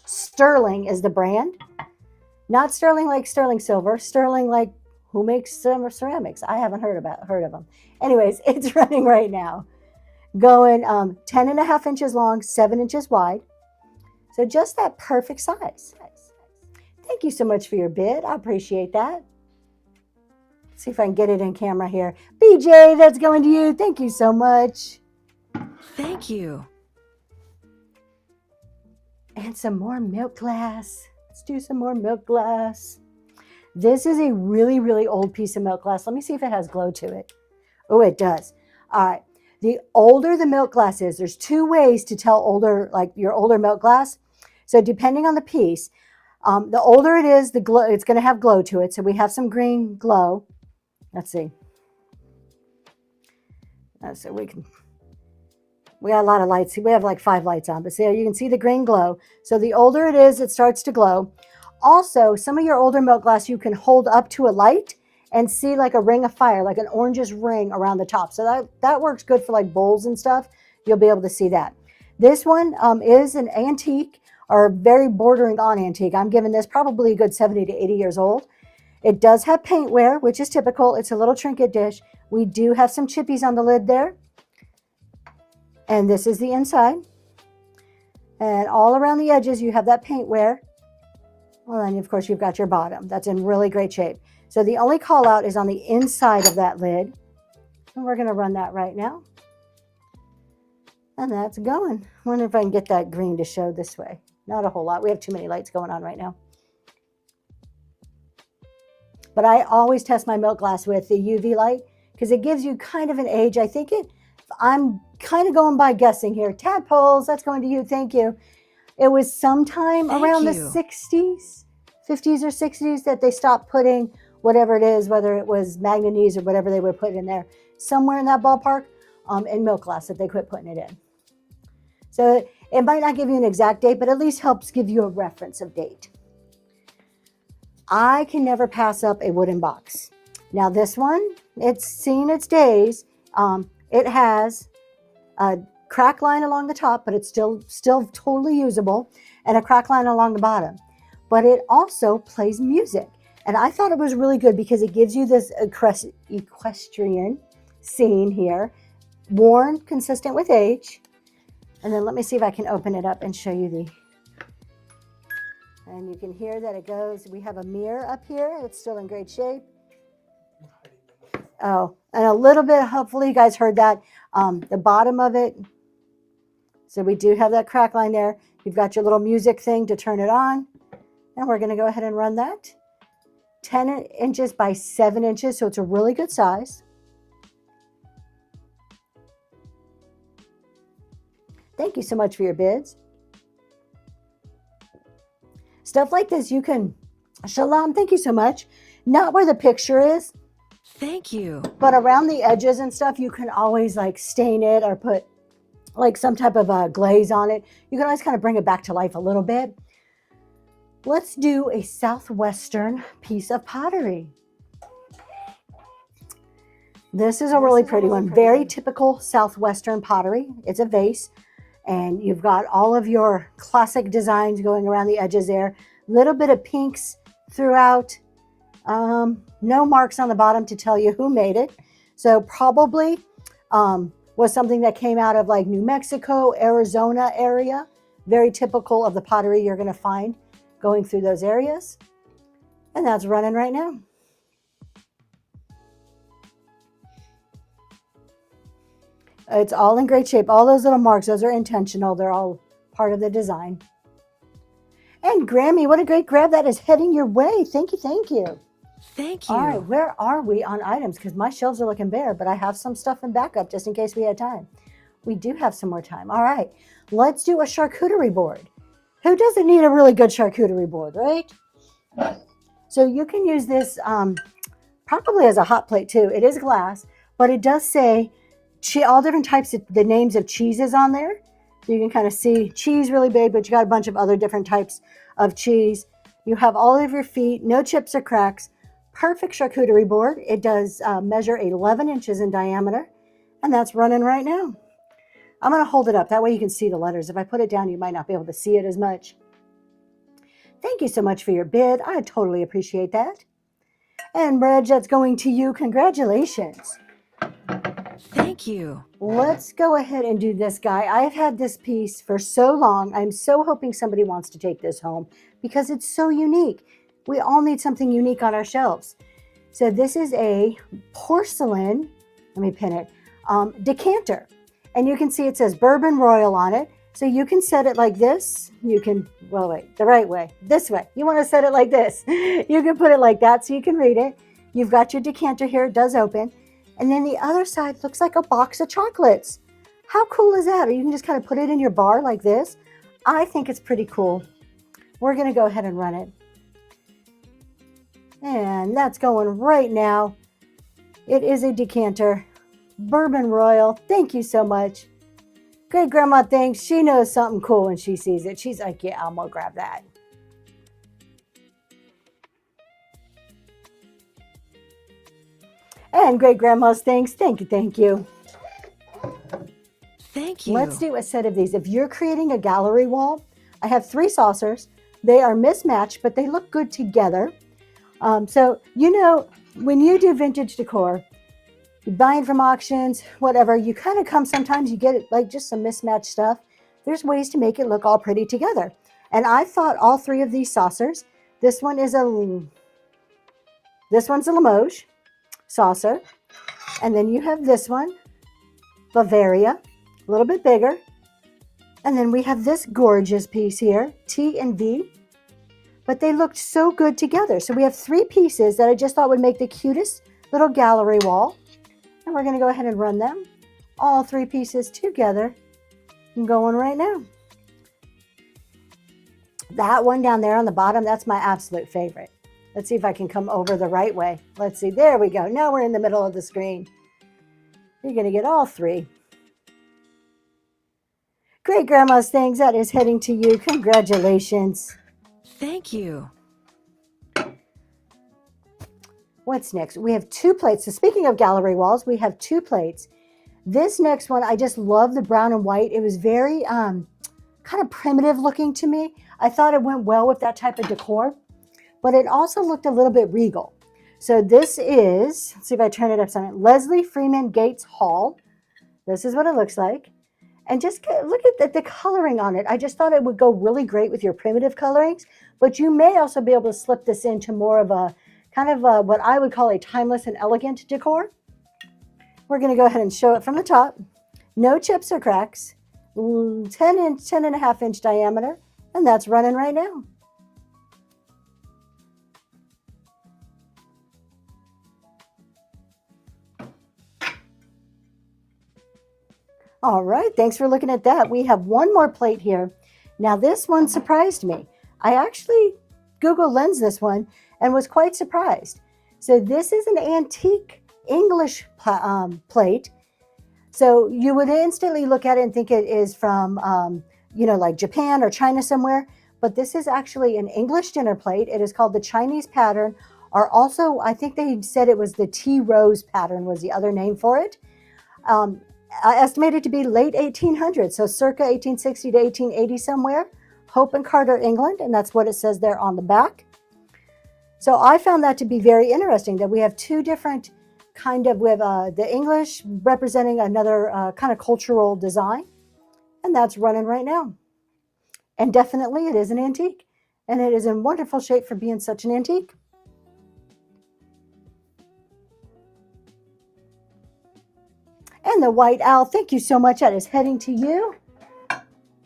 Sterling is the brand. Not sterling like sterling silver. Sterling like who makes ceramics. I haven't heard of them. Anyways, it's running right now. Going 10.5 inches long, 7 inches wide. So just that perfect size. Thank you so much for your bid. I appreciate that. Let's see if I can get it in camera here. BJ, that's going to you. Thank you so much. Thank you. And some more milk glass. Let's do some more milk glass. This is a really, really old piece of milk glass. Let me see if it has glow to it. Oh, it does. All right. The older the milk glass is, there's 2 ways to tell your older milk glass. So depending on the piece, the older it is, the glow, it's going to have glow to it. So we have some green glow. Let's see. So we got a lot of lights. We have like 5 lights on, but see, you can see the green glow. So the older it is, it starts to glow. Also, some of your older milk glass, you can hold up to a light and see like a ring of fire, like an orangish ring around the top. So that works good for like bowls and stuff. You'll be able to see that. This one is an antique or very bordering on antique. I'm giving this probably a good 70 to 80 years old. It does have paintware, which is typical. It's a little trinket dish. We do have some chippies on the lid there. And this is the inside. And all around the edges, you have that paint wear. Well, and of course, you've got your bottom. That's in really great shape. So the only call out is on the inside of that lid. And we're going to run that right now. And that's going. I wonder if I can get that green to show this way. Not a whole lot. We have too many lights going on right now. But I always test my milk glass with the UV light because it gives you kind of an age. I think I'm kind of going by guessing here. Tadpoles, that's going to you. Thank you. It was sometime around the 60s, 50s or 60s that they stopped putting whatever it is, whether it was manganese or whatever they would put in there, somewhere in that ballpark, in milk glass that they quit putting it in. So it might not give you an exact date, but at least helps give you a reference of date. I can never pass up a wooden box. Now this one, it's seen its days. It has a crack line along the top, but it's still totally usable, and a crack line along the bottom. But it also plays music. And I thought it was really good because it gives you this equestrian scene here, worn, consistent with age. And then let me see if I can open it up and show you and you can hear that it goes. We have a mirror up here. It's still in great shape. Oh, and a little bit, hopefully you guys heard that, the bottom of it. So we do have that crack line there. You've got your little music thing to turn it on. And we're going to go ahead and run that. 10 inches by 7 inches, so it's a really good size. Thank you so much for your bids. Stuff like this, you can, Shalom, thank you so much. Not where the picture is. Thank you. But around the edges and stuff, you can always like stain it or put like some type of a glaze on it. You can always kind of bring it back to life a little bit. Let's do a southwestern piece of pottery. This is a really pretty one. Very typical southwestern pottery. It's a vase. And you've got all of your classic designs going around the edges there. Little bit of pinks throughout. No marks on the bottom to tell you who made it. So probably was something that came out of like New Mexico, Arizona area. Very typical of the pottery you're going to find going through those areas. And that's running right now. It's all in great shape. All those little marks, those are intentional. They're all part of the design. And Grammy, what a great grab. That is heading your way. Thank you, thank you. Thank you. All right, where are we on items? Because my shelves are looking bare, but I have some stuff in backup just in case we had time. We do have some more time. All right, let's do a charcuterie board. Who doesn't need a really good charcuterie board, right? So you can use this probably as a hot plate too. It is glass, but it does say all different types of the names of cheeses on there. So you can kind of see cheese really big, but you got a bunch of other different types of cheese. You have all of your feet, no chips or cracks. Perfect charcuterie board. It does measure 11 inches in diameter, and that's running right now. I'm going to hold it up. That way you can see the letters. If I put it down, you might not be able to see it as much. Thank you so much for your bid. I totally appreciate that. And Reg, that's going to you. Congratulations. Thank you. Let's go ahead and do this guy. I've had this piece for so long. I'm so hoping somebody wants to take this home because it's so unique. We all need something unique on our shelves. So this is a porcelain, let me pin it, decanter. And you can see it says Bourbon Royal on it. So you can set it like this. You can, well, wait, the right way, this way. You want to set it like this. You can put it like that so you can read it. You've got your decanter here. It does open. And then the other side looks like a box of chocolates. How cool is that? Or you can just kind of put it in your bar like this. I think it's pretty cool. We're going to go ahead and run it. And that's going right now. It is a decanter. Bourbon Royal. Thank you so much. Great grandma thinks she knows something cool when she sees it. She's like, yeah, I'm going to grab that. And great grandma's thanks. Thank you. Thank you. Thank you. Let's do a set of these. If you're creating a gallery wall, I have 3 saucers. They are mismatched, but they look good together. So, you know, when you do vintage decor, buying from auctions, whatever, you kind of come, sometimes you get like just some mismatched stuff. There's ways to make it look all pretty together. And I thought all three of these saucers, this one's a Limoges saucer. And then you have this one, Bavaria, a little bit bigger. And then we have this gorgeous piece here, T and V. But they looked so good together. So we have three pieces that I just thought would make the cutest little gallery wall. And we're going to go ahead and run them, all three pieces together. I'm going right now. That one down there on the bottom, that's my absolute favorite. Let's see if I can come over the right way. Let's see. There we go. Now we're in the middle of the screen. You're going to get all three. Great Grandma's Things, that is heading to you. Congratulations. Thank you. What's next? We have two plates. So speaking of gallery walls, we have two plates. This next one, I just love the brown and white. It was very kind of primitive looking to me. I thought it went well with that type of decor, but it also looked a little bit regal. So this is, let's see if I turn it upside down, Leslie Freeman Gates Hall. This is what it looks like. And just look at the coloring on it. I just thought it would go really great with your primitive colorings, but you may also be able to slip this into more of a kind of what I would call a timeless and elegant decor. We're going to go ahead and show it from the top. No chips or cracks, 10.5 inch diameter, and that's running right now. All right, thanks for looking at that. We have one more plate here. Now this one surprised me. I actually Google Lens this one and was quite surprised. So this is an antique English plate. So you would instantly look at it and think it is from, like Japan or China somewhere. But this is actually an English dinner plate. It is called the Chinese pattern, or also I think they said it was the tea rose pattern was the other name for it. Estimated to be late 1800s, so circa 1860 to 1880 somewhere. Hope and Carter, England, and that's what it says there on the back. So I found that to be very interesting that we have two different kind of, we have the English representing another kind of cultural design, and that's running right now. And definitely it is an antique, and it is in wonderful shape for being such an antique. And the white owl, thank you so much. That is heading to you.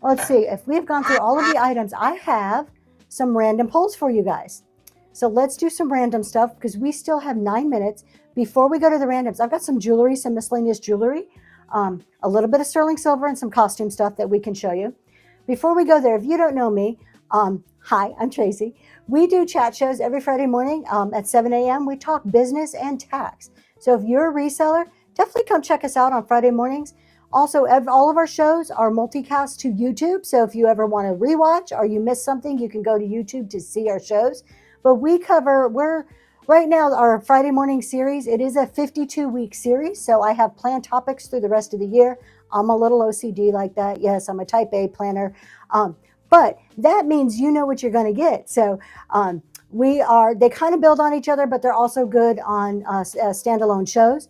Let's see, if we've gone through all of the items, I have some random polls for you guys. So let's do some random stuff because we still have 9 minutes before we go to the randoms. I've got some jewelry, some miscellaneous jewelry, a little bit of sterling silver and some costume stuff that we can show you. Before we go there, if you don't know me, hi, I'm Tracy. We do chat shows every Friday morning at 7 a.m. We talk business and tax. So if you're a reseller, definitely come check us out on Friday mornings. Also, all of our shows are multicast to YouTube. So if you ever want to rewatch or you miss something, you can go to YouTube to see our shows. But we're right now, our Friday morning series, it is a 52-week series. So I have planned topics through the rest of the year. I'm a little OCD like that. Yes, I'm a type A planner. But that means you know what you're going to get. So they kind of build on each other, but they're also good on standalone shows.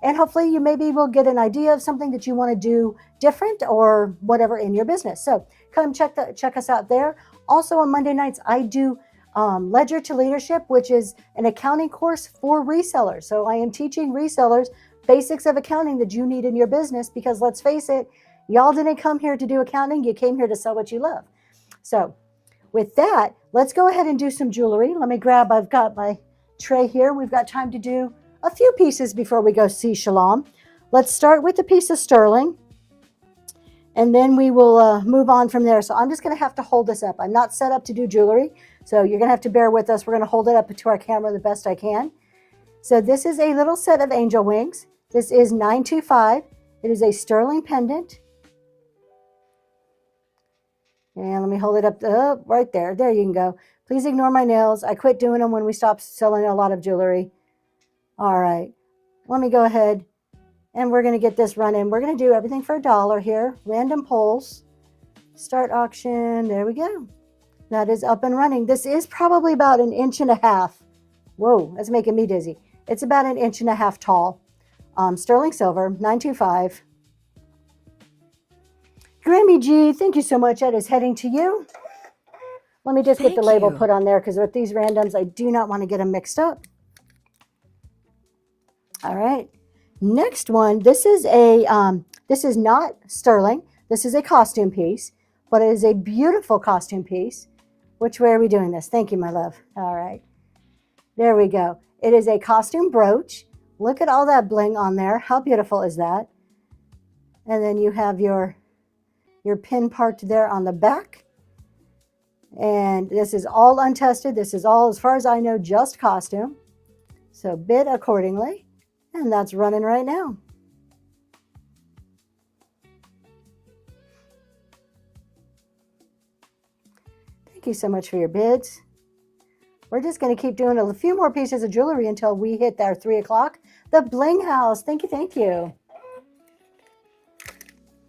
And hopefully you maybe will get an idea of something that you want to do different or whatever in your business. So come check us out there. Also on Monday nights, I do Ledger to Leadership, which is an accounting course for resellers. So I am teaching resellers basics of accounting that you need in your business because let's face it, y'all didn't come here to do accounting. You came here to sell what you love. So with that, let's go ahead and do some jewelry. Let me grab, I've got my tray here. We've got time to do a few pieces before we go see Shalom. Let's start with the piece of sterling, and then we will move on from there. So I'm just going to have to hold this up. I'm not set up to do jewelry, so you're going to have to bear with us. We're going to hold it up to our camera the best I can. So this is a little set of angel wings. This is 925. It is a sterling pendant. And let me hold it up right there. There you can go. Please ignore my nails. I quit doing them when we stopped selling a lot of jewelry. All right, let me go ahead and we're going to get this running. We're going to do everything for $1 here. Random polls. Start auction. There we go. That is up and running. This is probably about 1.5 inches. Whoa, that's making me dizzy. It's about 1.5 inches tall. sterling silver, 925. Grammy G, thank you so much. That is heading to you. Let me just get the Thank label you. put on there because with these randoms, I do not want to get them mixed up. All right. Next one. This is not sterling. This is a costume piece, but it is a beautiful costume piece. Which way are we doing this? Thank you, my love. All right. There we go. It is a costume brooch. Look at all that bling on there. How beautiful is that? And then you have your pin part there on the back. And this is all untested. This is all, as far as I know, just costume. So bid accordingly. And that's running right now. Thank you so much for your bids. We're just going to keep doing a few more pieces of jewelry until we hit our 3 o'clock. The Bling House. Thank you, thank you.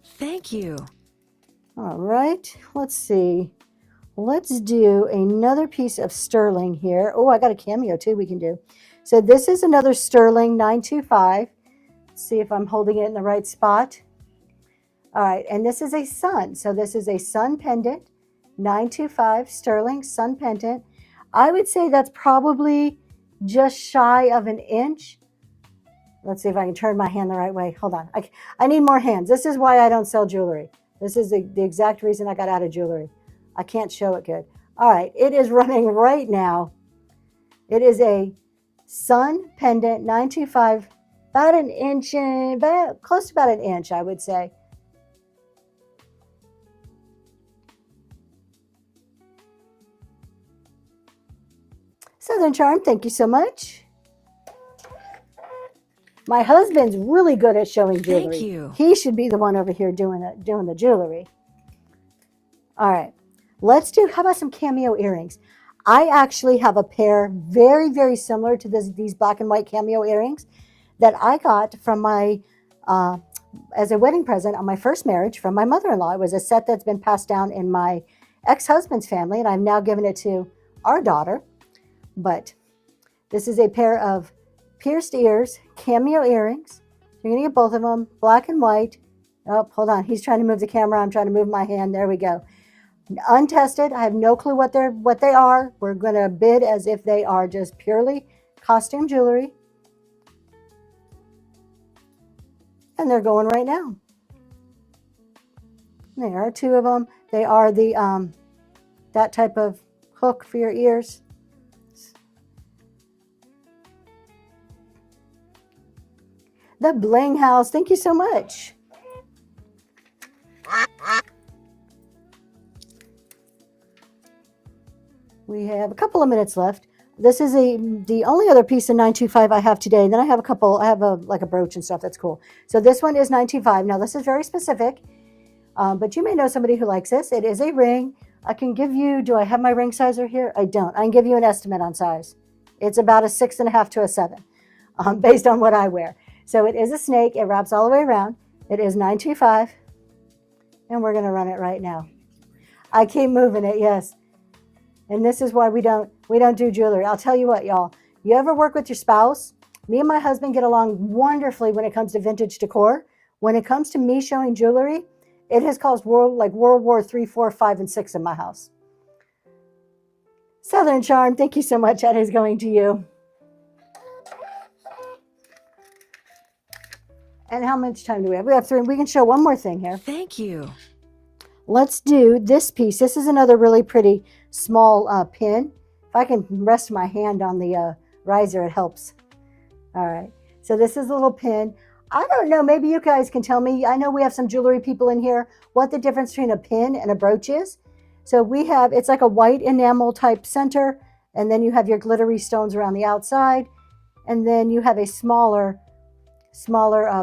Thank you. All right, let's see. Let's do another piece of sterling here. Oh, I got a cameo too we can do. So this is another sterling 925. Let's see if I'm holding it in the right spot. All right, and this is a sun. So this is a sun pendant, 925 sterling sun pendant. I would say that's probably just shy of an inch. Let's see if I can turn my hand the right way. Hold on. I need more hands. This is why I don't sell jewelry. This is the exact reason I got out of jewelry. I can't show it good. All right. It is running right now. It is a sun pendant, 925, about an inch, close to about an inch, I would say. Southern Charm, thank you so much. My husband's really good at showing jewelry. Thank you. He should be the one over here doing the jewelry. All right. Let's do, how about some cameo earrings? I actually have a pair very, very similar to these black and white cameo earrings that I got from my, as a wedding present on my first marriage from my mother-in-law. It was a set that's been passed down in my ex-husband's family, and I've now given it to our daughter. But this is a pair of pierced ears, cameo earrings. You're going to get both of them, black and white. Oh, hold on. He's trying to move the camera. I'm trying to move my hand. There we go. Untested. I have no clue what they are. We're going to bid as if they are just purely costume jewelry. And they're going right now. There are two of them. They are the that type of hook for your ears. The Bling House. Thank you so much. We have a couple of minutes left. This is the only other piece of 925 I have today. Then I have like a brooch and stuff that's cool. So this one is 925. Now this is very specific, but you may know somebody who likes this. It is a ring. I can give you, do I have my ring sizer here? I don't. I can give you an estimate on size. It's about a 6.5 to a 7, based on what I wear. So it is a snake. It wraps all the way around. It is 925, and we're going to run it right now. I keep moving it, yes. And this is why we don't do jewelry. I'll tell you what, y'all. You ever work with your spouse? Me and my husband get along wonderfully when it comes to vintage decor. When it comes to me showing jewelry, it has caused World War III, 4, 5, and 6 in my house. Southern Charm, thank you so much. That is going to you. And how much time do we have? We have 3. We can show one more thing here. Thank you. Let's do this piece. This is another really pretty small pin. If I can rest my hand on the riser, it helps. All right. So this is a little pin. I don't know. Maybe you guys can tell me. I know we have some jewelry people in here. What the difference between a pin and a brooch is. So we have, it's like a white enamel type center. And then you have your glittery stones around the outside. And then you have a smaller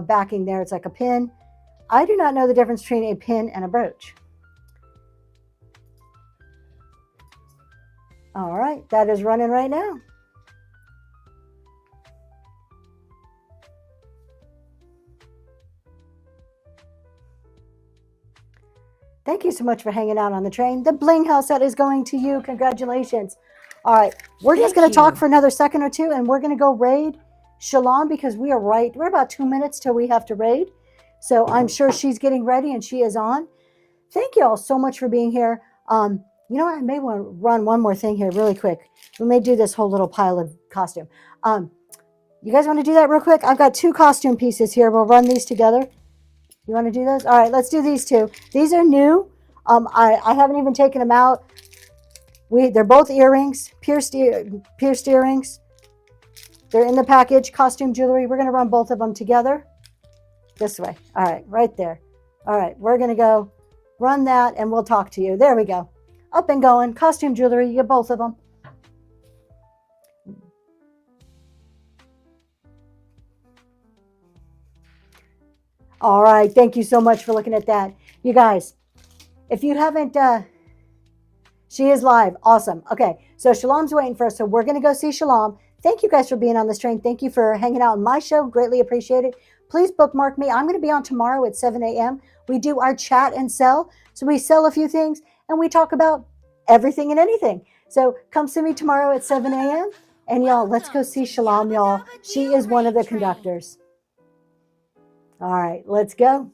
backing there. It's like a pin. I do not know the difference between a pin and a brooch. All right, that is running right now. Thank you so much for hanging out on the train. The Bling House, that is going to you. Congratulations. All right, we're just going to talk for another second or two, and we're going to go raid Shalom because we're about 2 minutes till we have to raid. So I'm sure she's getting ready and she is on. Thank you all so much for being here. You know what? I may want to run one more thing here really quick. We may do this whole little pile of costume. You guys want to do that real quick? I've got 2 costume pieces here. We'll run these together. You want to do those? All right, let's do these 2. These are new. I haven't even taken them out. They're both earrings, pierced earrings. They're in the package, costume jewelry. We're going to run both of them together. This way. All right, right there. All right, we're going to go run that and we'll talk to you. There we go. Up and going. Costume jewelry. You get both of them. All right. Thank you so much for looking at that. You guys, if you haven't, she is live. Awesome. Okay. So Shalom's waiting for us. So we're going to go see Shalom. Thank you guys for being on this train. Thank you for hanging out on my show. Greatly appreciate it. Please bookmark me. I'm going to be on tomorrow at 7 a.m. We do our chat and sell. So we sell a few things and we talk about everything and anything. So come see me tomorrow at 7 a.m. And y'all, let's go see Shalom, y'all. She is one of the conductors. All right, let's go.